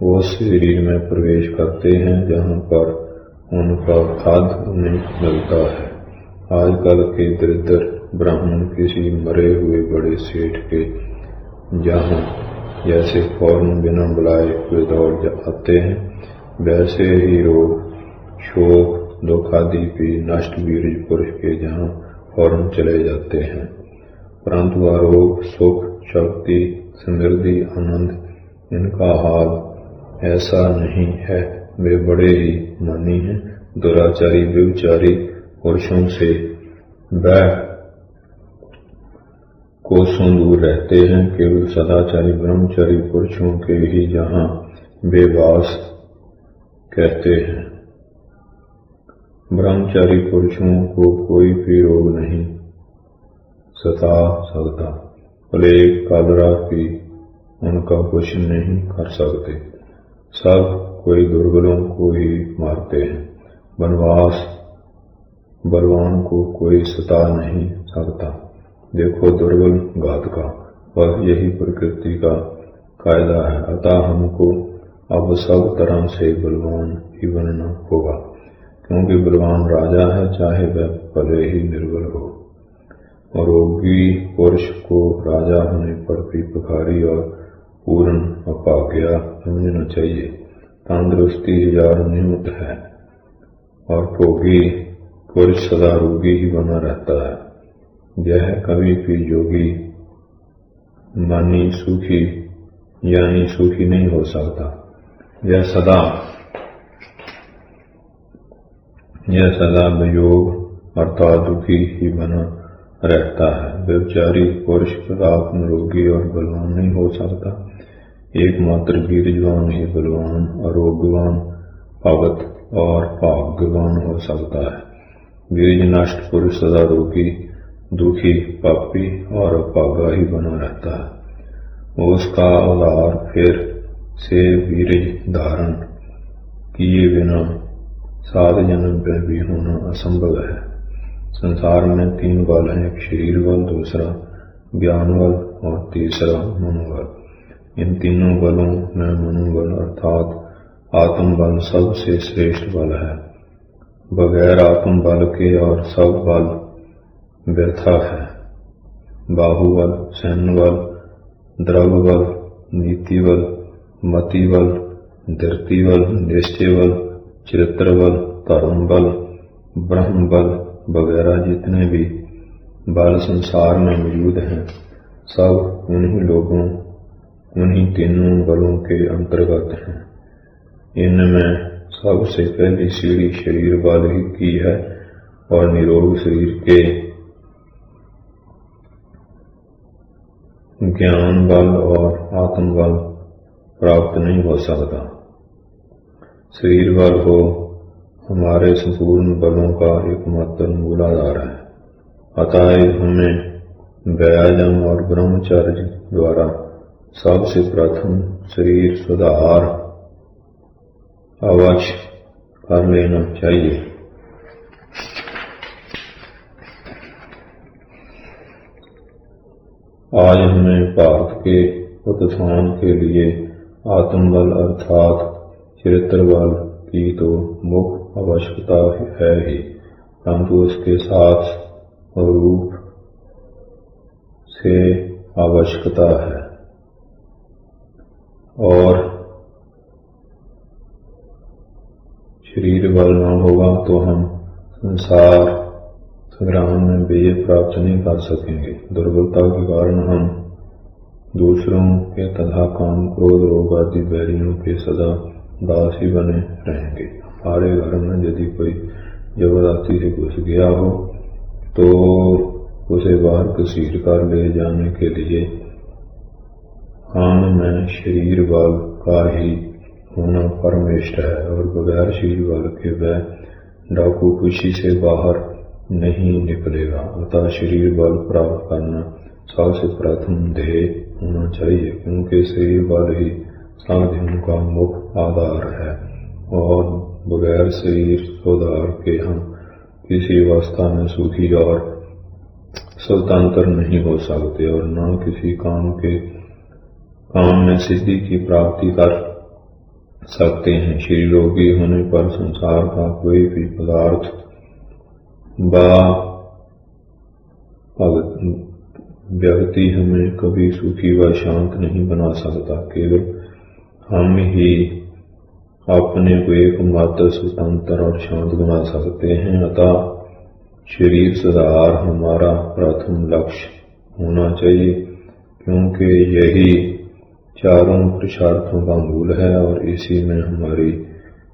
उस शरीर में प्रवेश करते हैं जहाँ पर उनका खाद्य उन्हें मिलता है। आजकल के दरिद्र ब्राह्मण किसी मरे हुए बड़े सेठ के जहाँ जैसे फौरन बिना बुलाए हुए दौड़ आते हैं, वैसे ही रोग, शोक, दुख आदि भी नष्ट वीर पुरुष के जहाँ फौरन चले जाते हैं। परंतु आरोग्य, सुख, शक्ति, समृद्धि, आनंद इनका हाल ऐसा नहीं है। वे बड़े ही मानी हैं। दुराचारी, व्यभिचारी पुरुषों से वह कोसों दूर रहते हैं। केवल सदाचारी ब्रह्मचारी पुरुषों के ही जहाँ वे वास कहते हैं। ब्रह्मचारी पुरुषों को कोई भी रोग नहीं सता सकता। प्लेग, कलरा भी उनका कुछ नहीं कर सकते। सब कोई दुर्बलों को ही मारते हैं। वनवास बलवान को कोई सता नहीं सकता। देखो दुर्बल घात का, वह यही प्रकृति का कायदा है। अतः हमको अब सब तरह से बलवान ही बनना होगा, क्योंकि बलवान राजा है, चाहे वह भले ही निर्बल हो। और रोगी पुरुष को राजा होने पर भी भिखारी और पूर्ण अभाग्य समझना चाहिए। तंदुरुस्ती 1000 निमित्त है और भोगी पुरुष सदा रोगी ही बना रहता है। यह कभी भी योगी मानी सुखी यानी सुखी नहीं हो सकता। यह सदा वियोग अर्थात दुखी ही बना रहता है। व्यभिचारी पुरुष आत्म रोगी और बलवान नहीं हो सकता। एकमात्र वीरजवान ही बलवान, आरोग्यवान, भगत और भाग्यवान हो सकता है। वीरज नष्ट पुरुष सदा रोगी, दुखी, पापी और अभागा ही बना रहता है। उसका आधार फिर से वीरज धारण किए बिना 7 जन्म में भी होना असंभव है। संसार में 3 बल हैं, एक शरीर बल, दूसरा ज्ञान बल और तीसरा मनोबल। इन तीनों बलों में मनोबल अर्थात आत्म बल सबसे श्रेष्ठ बल है। बगैर आत्म बल के और सब बल व्यर्थ है। बाहुबल, सैन्य बल, द्रव्य बल, नीति बल, मति बल, धृति बल, निश्चय बल, चरित्र बल, धर्म बल, ब्रह्म बल वगैरह जितने भी बल संसार में मौजूद हैं, सब उन्हीं तीनों बलों के अंतर्गत हैं। इनमें सबसे पहली सीढ़ी शरीर बल ही की है और निरोग शरीर के ज्ञान बल और आत्म बल प्राप्त नहीं हो सकता। शरीर बल हो हमारे संपूर्ण बलों का एकमात्र मूलाधार है। अतएव हमें व्यायाम और ब्रह्मचर्य द्वारा सबसे प्रथम शरीर सुधार अवश्य कर लेना चाहिए। आज हमें भारत के उत्थान के लिए आत्मबल अर्थात चरित्र बल की तो मुख्य आवश्यकता है ही, परंतु उसके साथ रूप से आवश्यकता है। और शरीर बल न होगा तो हम संसार संग्राम में विजय प्राप्त नहीं कर सकेंगे। दुर्बलता के कारण हम दूसरों के तथा काम, क्रोध, रोग आदि बैरियों के सदा दास ही बने रहेंगे। हमारे घर में यदि कोई जबरदस्ती से घुस गया हो तो उसे बाहर घसीट कर ले जाने के लिए हम में शरीर बल का ही होना परमेष्ट है और बगैर शरीर बल के वह डाकू खुशी से बाहर नहीं निकलेगा। अतः शरीर बल प्राप्त करना सबसे प्रथम ध्येय होना चाहिए, क्योंकि शरीर बल ही साधनों का मुख्य आधार है और बगैर शरीर सुधार के हम किसी अवस्था में सुखी और स्वतंत्र नहीं हो सकते और न किसी काम में सिद्धि की प्राप्ति कर सकते हैं। शरीर रोगी होने पर संसार का कोई भी पदार्थ व्यक्ति हमें कभी सुखी व शांत नहीं बना सकता। केवल हम ही अपने को एकमात्र स्वतंत्र और शांत बना सकते हैं। अतः शरीर सुधार हमारा प्रथम लक्ष्य होना चाहिए, क्योंकि यही चारों पुरुषार्थों का मूल है और इसी में हमारी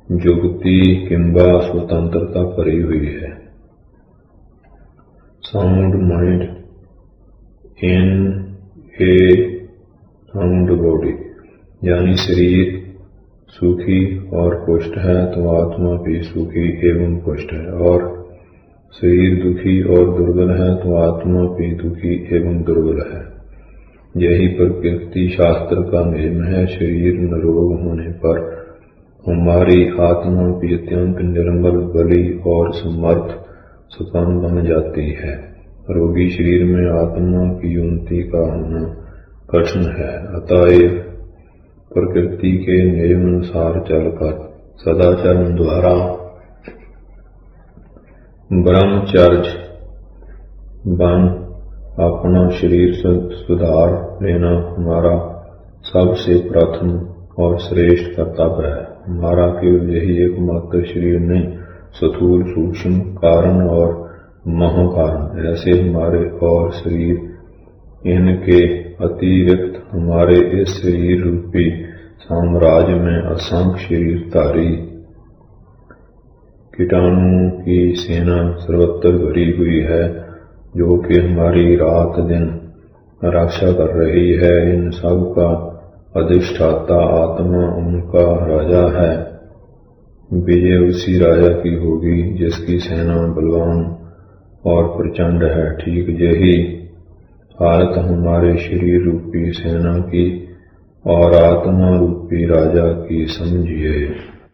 जुगति किंबा स्वतंत्रता पड़ी हुई है। Sound mind in A sound body, यानी शरीर सुखी और पुष्ट है तो आत्मा भी सुखी एवं पुष्ट है, और शरीर दुखी और दुर्बल है तो आत्मा भी दुखी एवं दुर्बल है। यही प्रकृति शास्त्र का नियम है। शरीर निरोग होने पर हमारी आत्मा भी अत्यंत निर्मल, बली और समर्थ सुपन्न बन जाती है। रोगी शरीर में आत्मा की उन्नति का होना कठिन है। अतएव प्रकृति के नियमानुसार चलकर सदाचरण द्वारा ब्रह्मचर्य बन अपना शरीर सुधार लेना हमारा सबसे प्रथम और श्रेष्ठ कर्तव्य है। हमारा केवल यही एकमात्र शरीर नहीं, स्थूल, सूक्ष्म कारण और महाकारण ऐसे हमारे और शरीर, इनके अतिरिक्त हमारे इस शरीर रूपी साम्राज्य में असंख्य शरीरधारी कीटाणुओं की सेना सर्वत्र भरी हुई है, जो कि हमारी रात दिन रक्षा कर रही है। इन सब का अधिष्ठाता आत्मा उनका राजा है। विजय उसी राजा की होगी जिसकी सेना बलवान और प्रचंड है। ठीक यही हालत हमारे शरीर रूपी सेना की और आत्मा रूपी राजा की समझिए।